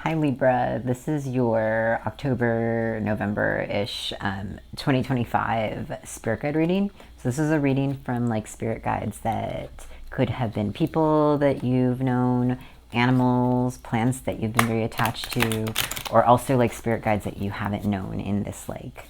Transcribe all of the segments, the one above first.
Hi Libra, this is your October, November-ish 2025 spirit guide reading. So this is a reading from like spirit guides that could have been people that you've known, animals, plants that you've been very attached to, or also like spirit guides that you haven't known in this like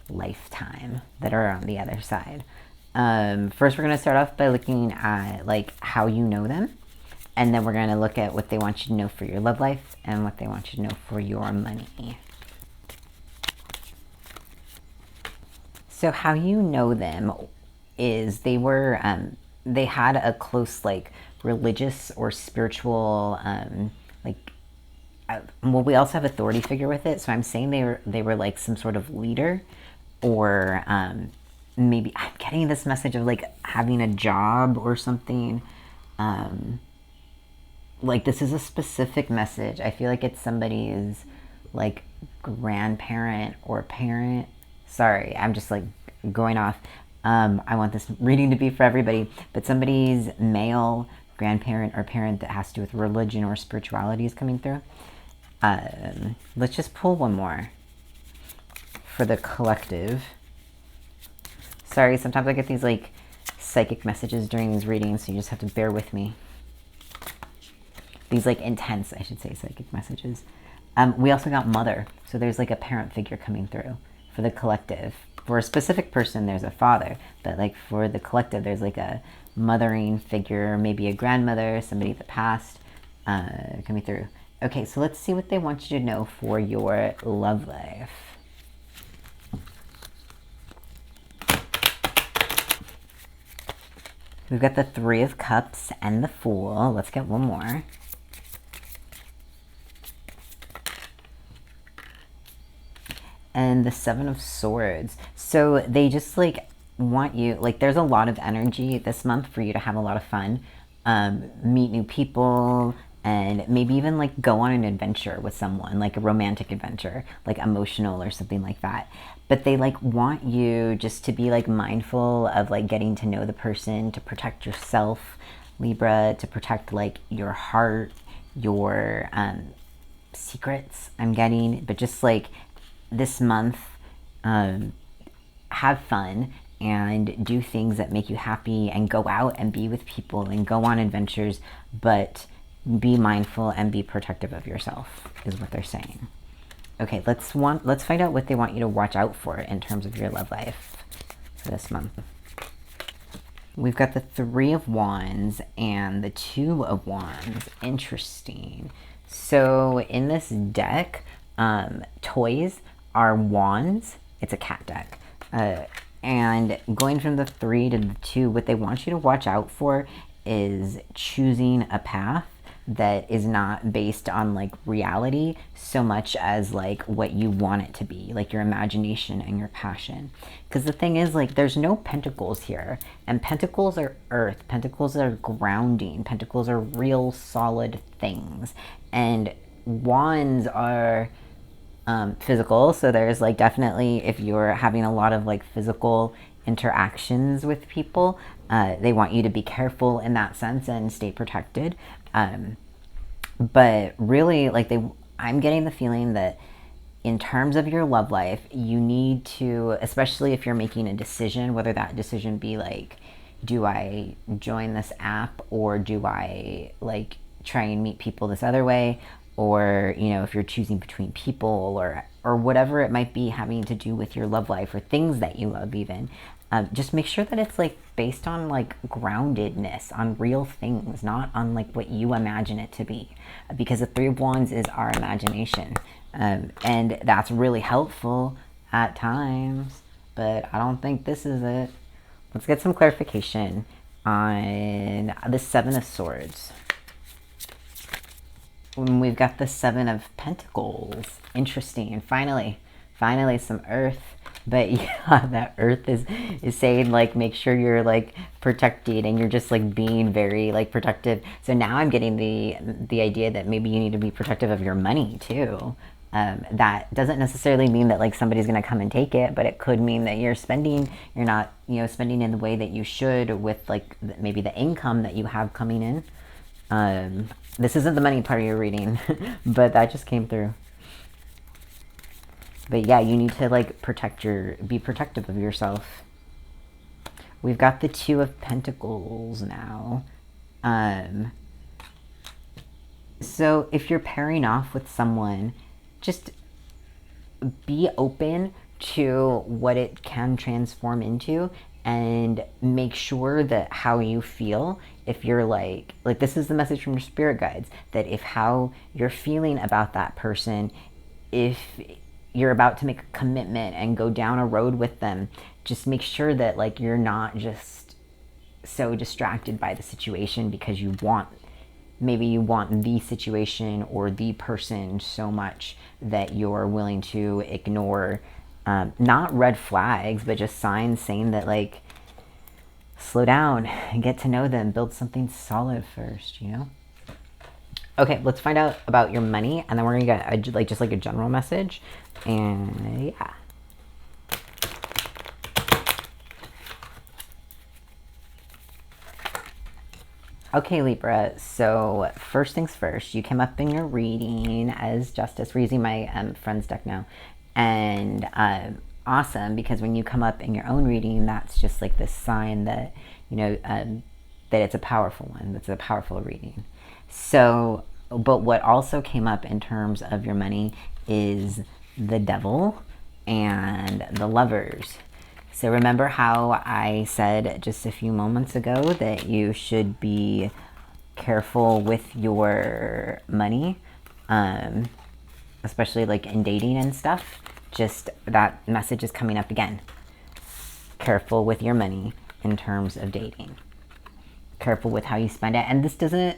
lifetime that are on the other side. First we're going to start off by looking at like how you know them. And then we're going to look at what they want you to know for your love life and what they want you to know for your money. So how you know them is they had a close like religious or spiritual, well, we also have authority figure with it. So I'm saying they were like some sort of leader, or maybe I'm getting this message of like having a job or something. Like this is a specific message. I feel like it's somebody's like grandparent or parent. Sorry, I'm just like going off. I want this reading to be for everybody, but somebody's male grandparent or parent that has to do with religion or spirituality is coming through. Let's just pull one more for the collective. Sorry, sometimes I get these like psychic messages during these readings, so you just have to bear with me. These like intense, I should say, psychic messages. We also got mother. So there's like a parent figure coming through for the collective. For a specific person, there's a father. But like for the collective, there's like a mothering figure, maybe a grandmother, somebody of the past coming through. Okay, so let's see what they want you to know for your love life. We've got the Three of Cups and the Fool. Let's get one more. And the Seven of Swords. So they just like want you, like there's a lot of energy this month for you to have a lot of fun, meet new people, and maybe even like go on an adventure with someone, like a romantic adventure, like emotional or something like that. But they like want you just to be like mindful of like getting to know the person, to protect yourself, Libra, to protect like your heart, your secrets I'm getting, but just like this month, have fun and do things that make you happy and go out and be with people and go on adventures, but be mindful and be protective of yourself is what they're saying. Okay, let's find out what they want you to watch out for in terms of your love life for this month. We've got the Three of Wands and the Two of Wands. Interesting. So in this deck, toys are wands. It's a cat deck. And going from the 3 to the 2, what they want you to watch out for is choosing a path that is not based on like reality so much as like what you want it to be, like your imagination and your passion. Because the thing is, like, there's no pentacles here, and pentacles are earth, pentacles are grounding, pentacles are real solid things, and wands are physical. So there's like definitely, if you're having a lot of like physical interactions with people, they want you to be careful in that sense and stay protected. But really, like I'm getting the feeling that in terms of your love life, you need to, especially if you're making a decision, whether that decision be like, do I join this app or do I like try and meet people this other way? Or, you know, if you're choosing between people or whatever it might be having to do with your love life or things that you love even, just make sure that it's like based on like groundedness, on real things, not on like what you imagine it to be. Because the Three of Wands is our imagination. And that's really helpful at times, but I don't think this is it. Let's get some clarification on the Seven of Swords. When we've got the Seven of Pentacles. Interesting. And finally some earth. But yeah, that earth is saying like make sure you're like protected and you're just like being very like protective. So now I'm getting the idea that maybe you need to be protective of your money too. That doesn't necessarily mean that like somebody's going to come and take it, but it could mean that you're not, you know, spending in the way that you should with like maybe the income that you have coming in. This isn't the money part of your reading, but that just came through. But yeah, you need to like be protective of yourself. We've got the Two of Pentacles now. So if you're pairing off with someone, just be open to what it can transform into, and make sure that how you feel, if you're like this is the message from your spirit guides, that if how you're feeling about that person, if you're about to make a commitment and go down a road with them, just make sure that like you're not just so distracted by the situation because maybe you want the situation or the person so much that you're willing to ignore, not red flags, but just signs saying that like, slow down and get to know them, build something solid first, you know? Okay, let's find out about your money, and then we're gonna get just like a general message, and yeah. Okay, Libra, so first things first, you came up in your reading as Justice. We're using my friend's deck now. And awesome, because when you come up in your own reading, that's just like this sign that, you know, that it's a powerful one, that's a powerful reading. So, but what also came up in terms of your money is the Devil and the Lovers. So remember how I said just a few moments ago that you should be careful with your money, especially like in dating and stuff? Just that message is coming up again. Careful with your money in terms of dating. Careful with how you spend it. And this doesn't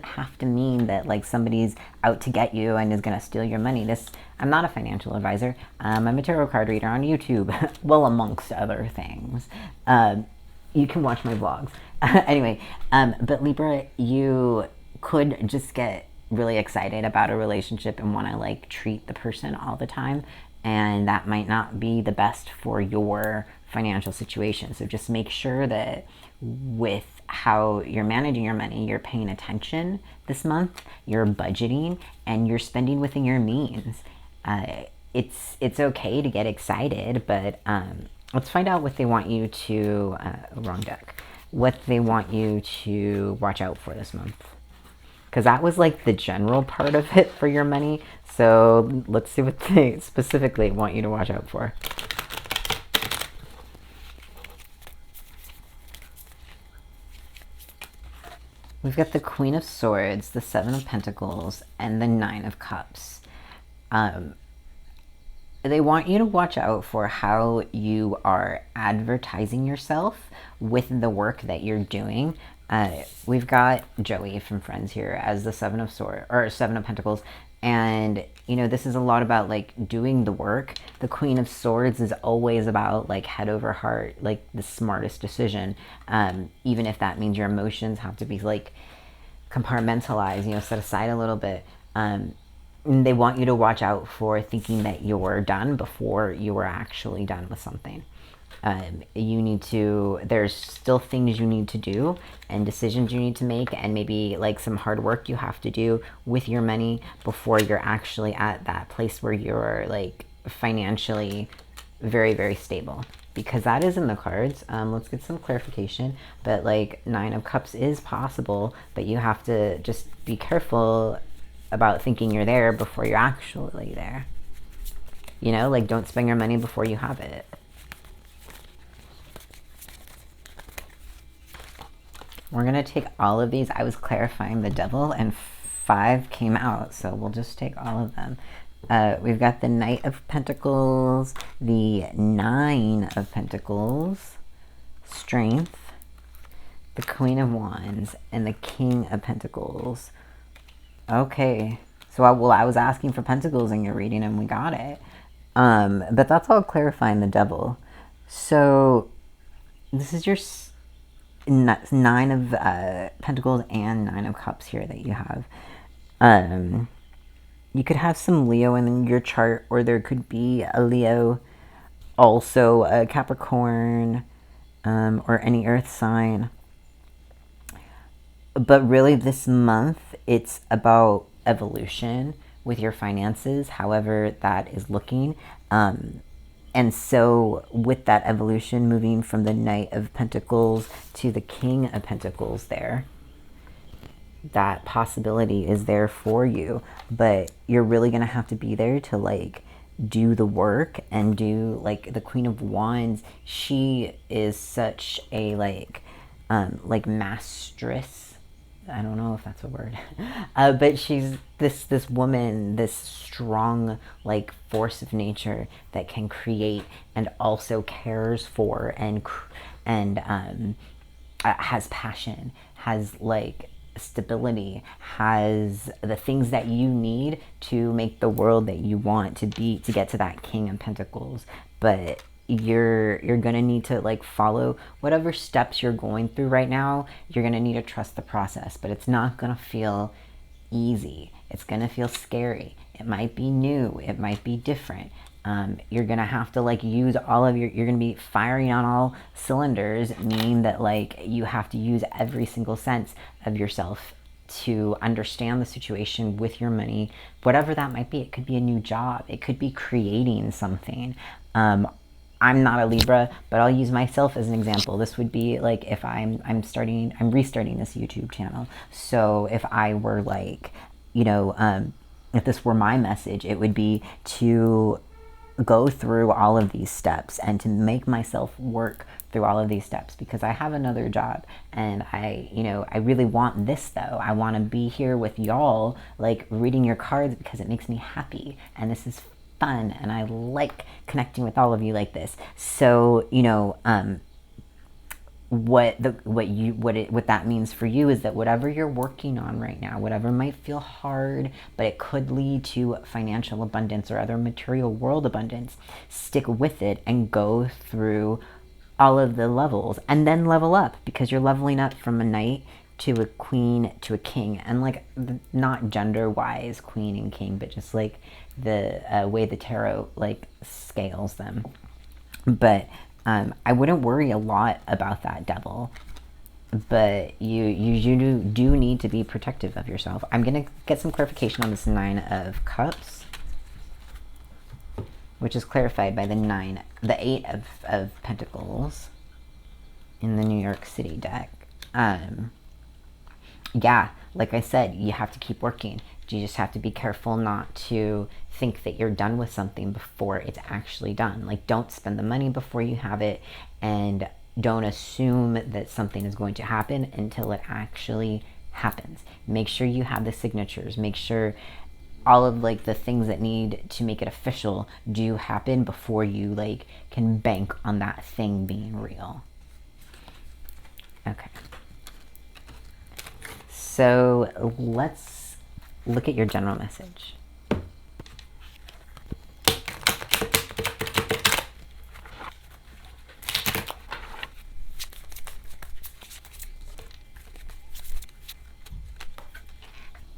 have to mean that like somebody's out to get you and is going to steal your money. I'm not a financial advisor. I'm a tarot card reader on YouTube. Well, amongst other things. You can watch my vlogs. Anyway, but Libra, you could just get really excited about a relationship and want to like treat the person all the time. And that might not be the best for your financial situation. So just make sure that with how you're managing your money, you're paying attention this month, you're budgeting, and you're spending within your means. It's okay to get excited, but let's find out what they want you to, wrong deck, what they want you to watch out for this month. Because that was like the general part of it for your money. So let's see what they specifically want you to watch out for. We've got the Queen of Swords, the Seven of Pentacles, and the Nine of Cups. They want you to watch out for how you are advertising yourself with the work that you're doing. We've got Joey from Friends here as the Seven of Swords, or Seven of Pentacles. And, you know, this is a lot about like doing the work. The Queen of Swords is always about like head over heart, like the smartest decision. Even if that means your emotions have to be like compartmentalized, you know, set aside a little bit. They want you to watch out for thinking that you're done before you are actually done with something. There's still things you need to do and decisions you need to make, and maybe like some hard work you have to do with your money before you're actually at that place where you're like financially very, very stable, because that is in the cards. Let's get some clarification, but like Nine of Cups is possible, but you have to just be careful about thinking you're there before you're actually there. You know, like don't spend your money before you have it. We're going to take all of these. I was clarifying the Devil and 5 came out, so we'll just take all of them. We've got the Knight of Pentacles, the Nine of Pentacles, Strength, the Queen of Wands, and the King of Pentacles. Okay, so I was asking for Pentacles in your reading and we got it. But that's all clarifying the Devil. So this is your Nine of Pentacles and Nine of Cups here that you have. You could have some Leo in your chart, or there could be a Leo, also a Capricorn, or any earth sign. But really this month, it's about evolution with your finances, however that is looking. And so with that evolution, moving from the Knight of Pentacles to the King of Pentacles there, that possibility is there for you, but you're really going to have to be there to like do the work and do like the Queen of Wands. She is such a like mastress. I don't know if that's a word, but she's this woman, this strong like force of nature that can create and also cares for and has passion, has like stability, has the things that you need to make the world that you want to be, to get to that King of Pentacles. But you're gonna need to like follow whatever steps you're going through right now. You're gonna need to trust the process, but it's not gonna feel easy. It's gonna feel scary. It might be new, it might be different. You're gonna have to like use all of you're gonna be firing on all cylinders, meaning that like you have to use every single sense of yourself to understand the situation with your money, whatever that might be. It could be a new job, it could be creating something. I'm not a Libra, but I'll use myself as an example. This would be like if I'm restarting this YouTube channel. So if I were like, if this were my message, it would be to go through all of these steps and to make myself work through all of these steps, because I have another job and I really want this though. I want to be here with y'all, like reading your cards, because it makes me happy and this is fun and I like connecting with all of you like this. So, what that means for you is that whatever you're working on right now, whatever might feel hard, but it could lead to financial abundance or other material world abundance, stick with it and go through all of the levels and then level up, because you're leveling up from a knight to a queen to a king, and like not gender wise queen and king, but just like the way the tarot like scales them. But I wouldn't worry a lot about that devil, but you do need to be protective of yourself. I'm gonna get some clarification on this Nine of Cups, which is clarified by the Eight of Pentacles in the New York City deck. Yeah, like I said, you have to keep working. You just have to be careful not to think that you're done with something before it's actually done. Like, don't spend the money before you have it, and don't assume that something is going to happen until it actually happens. Make sure you have the signatures. Make sure all of like the things that need to make it official do happen before you like can bank on that thing being real. Okay. So let's look at your general message.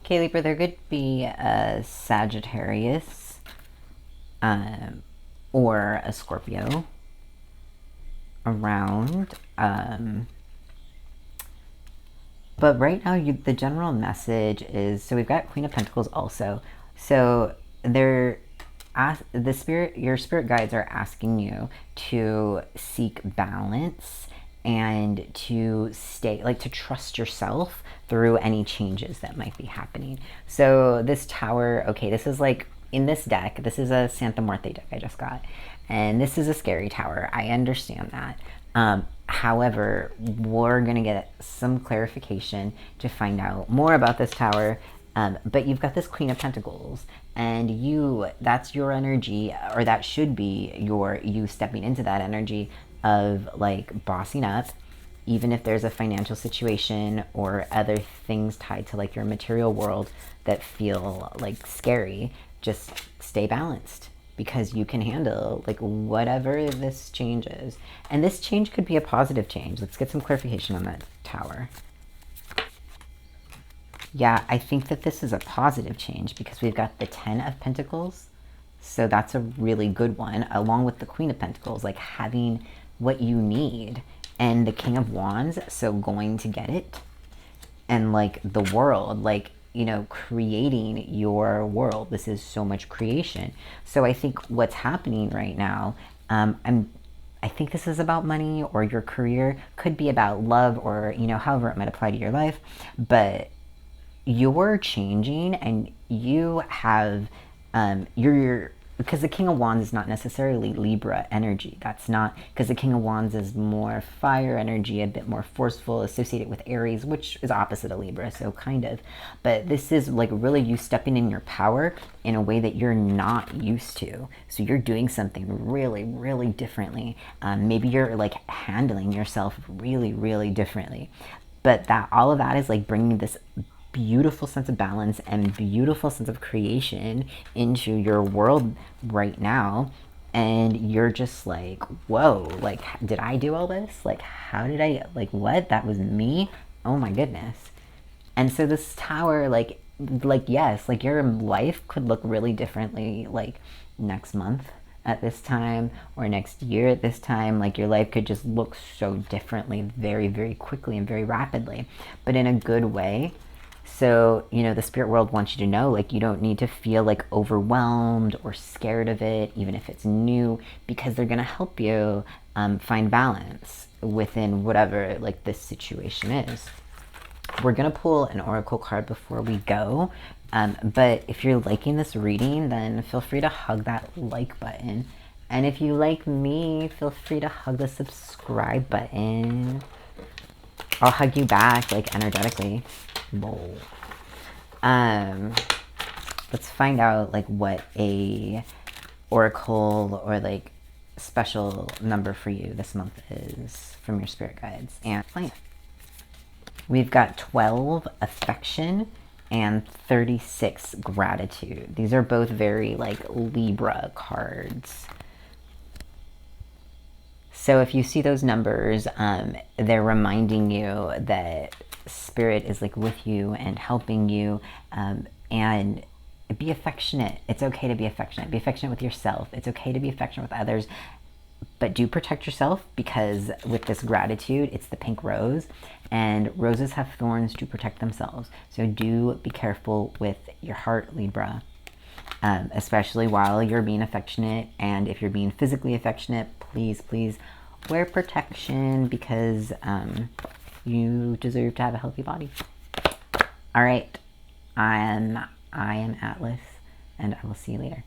Okay, Libra, there could be a Sagittarius or a Scorpio around. But right now, the general message is, so we've got Queen of Pentacles also. So your spirit guides are asking you to seek balance and to to trust yourself through any changes that might be happening. So this tower, okay, this is like, in this deck, this is a Santa Muerte deck I just got. And this is a scary tower. I understand that. However, we're going to get some clarification to find out more about this tower. But you've got this Queen of Pentacles, and that's your energy, or that should be you stepping into that energy of like bossing up, even if there's a financial situation or other things tied to like your material world that feel like scary. Just stay balanced, because you can handle like whatever this change is. And this change could be a positive change. Let's get some clarification on that tower. Yeah, I think that this is a positive change, because we've got the 10 of Pentacles. So that's a really good one, along with the Queen of Pentacles, like having what you need, and the King of Wands, so going to get it. and like the world, like, you know, creating your world. This is so much creation. So I think what's happening right now, I think this is about money or your career, could be about love, or, you know, however it might apply to your life, but you're changing, and you have you're because the King of Wands is not necessarily Libra energy. That's not, because the King of Wands is more fire energy, a bit more forceful, associated with Aries, which is opposite of Libra, so kind of. But this is like really you stepping in your power in a way that you're not used to. So you're doing something really, really differently. Maybe you're like handling yourself really, really differently. But that, all of that is like bringing this beautiful sense of balance and beautiful sense of creation into your world right now. And you're just like, whoa, like, did I do all this? Like, how did I, like, what? That was me? Oh my goodness. And so this tower, like yes, like your life could look really differently, like next month at this time, or next year at this time. Like your life could just look so differently very, very quickly and very rapidly, but in a good way. So, you know, the spirit world wants you to know, like, you don't need to feel like overwhelmed or scared of it, even if it's new, because they're going to help you find balance within whatever, like, this situation is. We're going to pull an oracle card before we go. But if you're liking this reading, then feel free to hug that like button. And if you like me, feel free to hug the subscribe button. I'll hug you back, like, energetically. Lol. Let's find out, like, what a oracle or, like, special number for you this month is from your spirit guides. And we've got 12, affection, and 36, gratitude. These are both very, like, Libra cards. So if you see those numbers, they're reminding you that spirit is like with you and helping you, and be affectionate. It's okay to be affectionate. Be affectionate with yourself. It's okay to be affectionate with others, but do protect yourself, because with this gratitude, it's the pink rose, and roses have thorns to protect themselves. So do be careful with your heart, Libra. Especially while you're being affectionate, and if you're being physically affectionate, please, please wear protection, because you deserve to have a healthy body. All right, I am Atlas, and I will see you later.